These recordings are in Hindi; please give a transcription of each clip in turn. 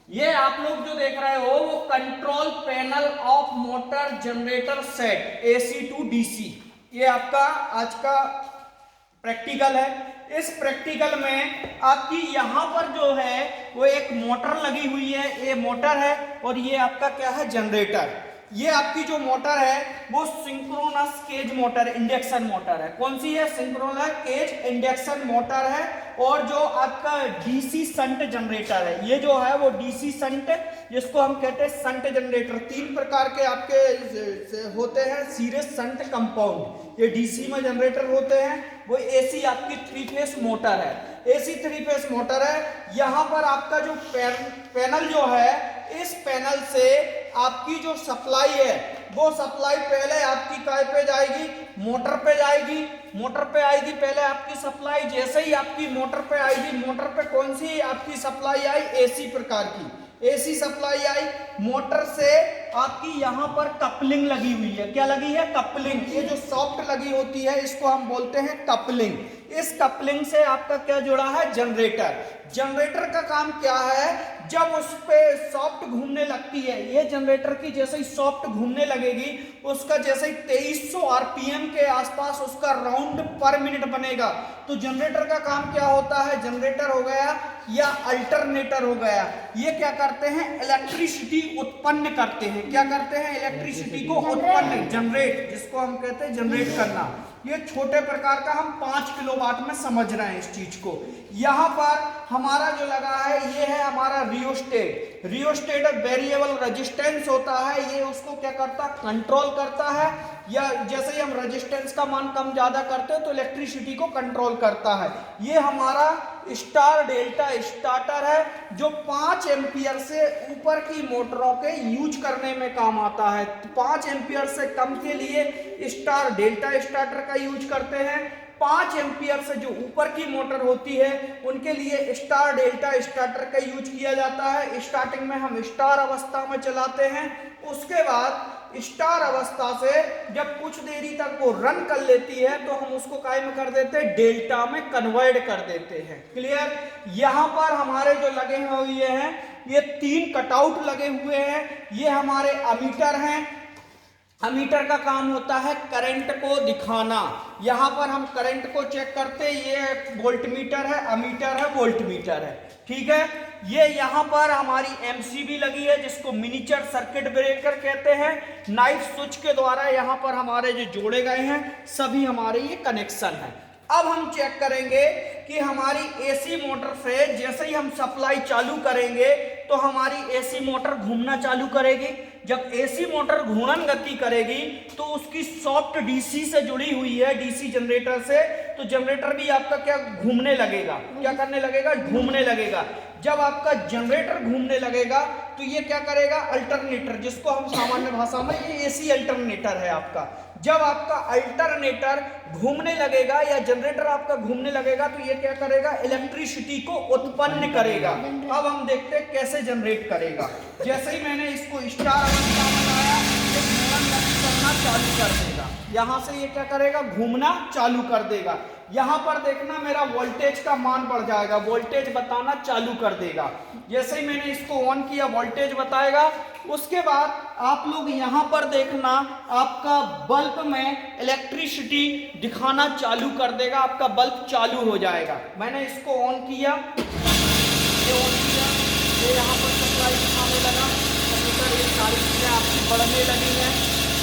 ये आप लोग जो देख रहे हो वो control panel of motor generator set AC to DC। ये आपका आज का प्रैक्टिकल है। इस प्रैक्टिकल में आपकी यहाँ पर जो है वो एक मोटर लगी हुई है, ये मोटर है और ये आपका क्या है, जनरेटर। ये आपकी जो मोटर है वो synchronous cage motor, induction motor है। कौन सी है? सिंक्रोनस केज इंडक्शन मोटर है। और जो आपका डीसी संट जनरेटर है, ये जो है वो डीसी संट, जिसको हम कहते हैं संट जनरेटर। तीन प्रकार के आपके होते हैं सीरीज संट कंपाउंड। ये डीसी में जनरेटर होते हैं, वो एसी आपकी 3 फेस मोटर है, एसी 3 फेस मोटर है। यहाँ पर आपका जो पैनल जो है, इस पैनल से आपकी जो सप्लाई है वो सप्लाई पहले आपकी काय पे जाएगी, मोटर पे जाएगी। मोटर पे आएगी पहले आपकी सप्लाई। जैसे ही आपकी मोटर पे आएगी, मोटर पे कौन सी आपकी सप्लाई आई? एसी प्रकार की एसी सप्लाई आई। मोटर से आपकी यहाँ पर कपलिंग लगी हुई है। क्या लगी है? कपलिंग। ये जो सॉफ्ट लगी होती है इसको हम बोलते हैं कपलिंग। इस कपलिंग से आपका क्या जुड़ा है? जनरेटर। जनरेटर का काम क्या है? जब उस पे सॉफ्ट घूमने लगती है, ये जनरेटर की जैसे ही सॉफ्ट घूमने लगेगी, उसका जैसे ही 2300 आरपीएम के आसपास उसका राउंड पर मिनट बनेगा, तो जनरेटर का काम क्या होता है? जनरेटर हो गया या अल्टरनेटर हो गया, ये क्या करते हैं? इलेक्ट्रिसिटी उत्पन्न करते हैं। क्या करते हैं? इलेक्ट्रिसिटी को उत्पन्न, जनरेट, जिसको हम कहते हैं जनरेट करना। ये छोटे प्रकार का हम 5 किलोवाट में समझ रहे हैं इस चीज को। यहाँ पर हमारा जो लगा है ये है हमारा रियोस्टेट। रियोस्टेट वेरिएबल रेजिस्टेंस होता है, ये उसको क्या करता है? कंट्रोल करता है। या जैसे ही हम रेजिस्टेंस का मान कम ज्यादा करते हैं तो इलेक्ट्रिसिटी को कंट्रोल करता है। ये हमारा स्टार डेल्टा स्टार्टर है, जो 5 एम्पियर से ऊपर की मोटरों के यूज करने में काम आता है। 5 एम्पियर से कम के लिए स्टार डेल्टा स्टार्टर का यूज करते हैं। 5 एम्पियर से जो ऊपर की मोटर होती है उनके लिए स्टार डेल्टा स्टार्टर का यूज किया जाता है। स्टार्टिंग में हम स्टार अवस्था में चलाते हैं, उसके बाद स्टार अवस्था से जब कुछ देरी तक वो रन कर लेती है तो हम उसको काय में कर देते हैं? डेल्टा में कन्वर्ट कर देते हैं। क्लियर? यहाँ पर हमारे जो लगे हुए हैं ये 3 कटआउट लगे हुए हैं, ये हमारे अमीटर हैं। अमीटर का काम होता है करंट को दिखाना। यहाँ पर हम करंट को चेक करते हैं, ये वोल्ट मीटर है, अमीटर है, वोल्ट मीटर है। ठीक है? ये यहाँ पर हमारी एमसीबी लगी है, जिसको मिनिएचर सर्किट ब्रेकर कहते हैं। नाइट स्विच के द्वारा यहाँ पर हमारे जो जोड़े गए हैं सभी हमारे ये कनेक्शन है। अब हम चेक करेंगे कि हमारी एसी मोटर से जैसे ही हम सप्लाई चालू करेंगे तो हमारी एसी मोटर घूमना चालू करेगी। जब एसी मोटर घूर्णन गति करेगी तो उसकी सॉफ्ट डीसी से जुड़ी हुई है, डीसी जनरेटर से, तो जनरेटर भी आपका क्या घूमने लगेगा? क्या करने लगेगा? घूमने लगेगा। जब आपका जनरेटर घूमने लगेगा तो ये क्या करेगा? अल्टरनेटर, जिसको हम सामान्य भाषा में ये एसी अल्टरनेटर है आपका। जब आपका अल्टरनेटर घूमने लगेगा या जनरेटर आपका घूमने लगेगा तो ये क्या करेगा? इलेक्ट्रिसिटी को उत्पन्न करेगा। अब हम देखते हैं कैसे जनरेट करेगा। जैसे ही मैंने इसको स्टार अवस्था में लाया, ये घूमना करना चालू कर देगा। यहाँ से ये क्या करेगा? घूमना चालू कर देगा। यहाँ पर देखना मेरा वोल्टेज का मान बढ़ जाएगा, वोल्टेज बताना चालू कर देगा। जैसे ही मैंने इसको ऑन किया वोल्टेज बताएगा। उसके बाद आप लोग यहाँ पर देखना आपका बल्ब में इलेक्ट्रिसिटी दिखाना चालू कर देगा, आपका बल्ब चालू हो जाएगा। मैंने इसको ऑन किया, ये ऑन किया, ये यहाँ पर सप्लाई दिखाने लगा, कंप्यूटर ये सारी चीज़ें आपकी बढ़ने लगी हैं।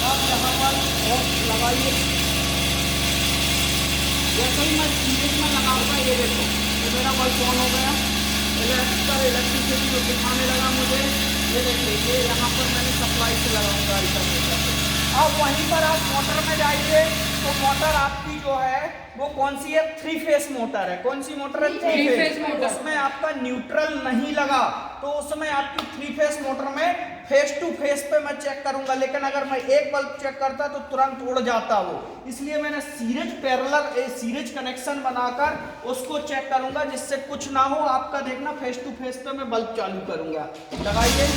अब यहाँ पर ऑन लगाइए। जैसे ही मैं सीरीज में लगाऊंगा, ये देखो ये मेरा बल्ब ऑन हो गया, इलेक्ट्रिसिटी जो दिखाने लगा मुझे, ये देखिए ये यहाँ पर मैंने सप्लाई से लगाऊंगा अल्टरनेटर। अब वहीं पर आप मोटर में जाइए तो मोटर आपकी जो है वो कौन सी है? 3 फेस मोटर है। कौन सी मोटर है? 3 फेस मोटर। उसमें आपका न्यूट्रल नहीं लगा तो उसमें आपकी 3 फेस मोटर में फेस टू फेस पे मैं चेक करूंगा, लेकिन अगर मैं एक बल्ब चेक करता तो तुरंत उड़ जाता वो। इसलिए मैंने सीरीज पैरेलल सीरीज कनेक्शन बनाकर उसको चेक करूंगा, जिससे कुछ ना हो। आपका देखना फेस टू फेस पे मैं बल्ब चालू करूंगा। लगाइए,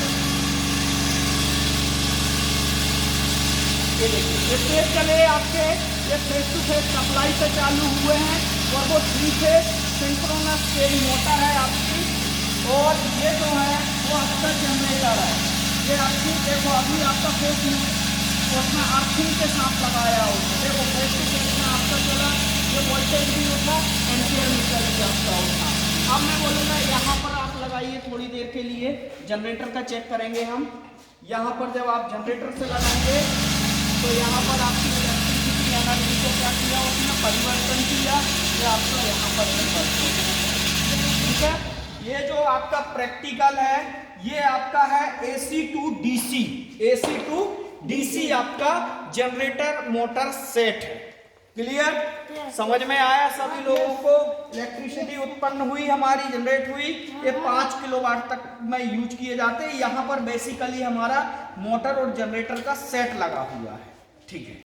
ये देखिए ये फेस चले आपके, ये फेस टू फेस सप्लाई से चालू हुए हैं और वो 3 फेस सिंक्रोनस केज मोटर है आपकी। और ये जो है वो आपका जनरेटर है। ये आपकी देखो अभी आपका फेस उसमें अर्थिंग के साथ लगाया हो, देखो फेस कितना आपका चला, ये वोल्टेज भी होता, एम्पियर मीटर भी आपका होता। अब मैं बोलूँगा यहाँ पर आप लगाइए थोड़ी देर के लिए, जनरेटर का चेक करेंगे हम। यहाँ पर जब आप जनरेटर से लगाएंगे तो यहाँ पर आपकी इलेक्ट्रिसिटी एनर्जी को क्या किया, उसने परिवर्तन किया, ये आपका यहाँ पर ठीक है। ये जो आपका प्रैक्टिकल है ये आपका है AC to DC, AC to DC आपका जनरेटर मोटर सेट है। क्लियर? समझ में आया सभी लोगों को? इलेक्ट्रिसिटी उत्पन्न हुई हमारी, जनरेट हुई, ये 5 किलोवाट तक में यूज किए जाते हैं। यहाँ पर बेसिकली हमारा मोटर और जनरेटर का सेट लगा हुआ है। ठीक है।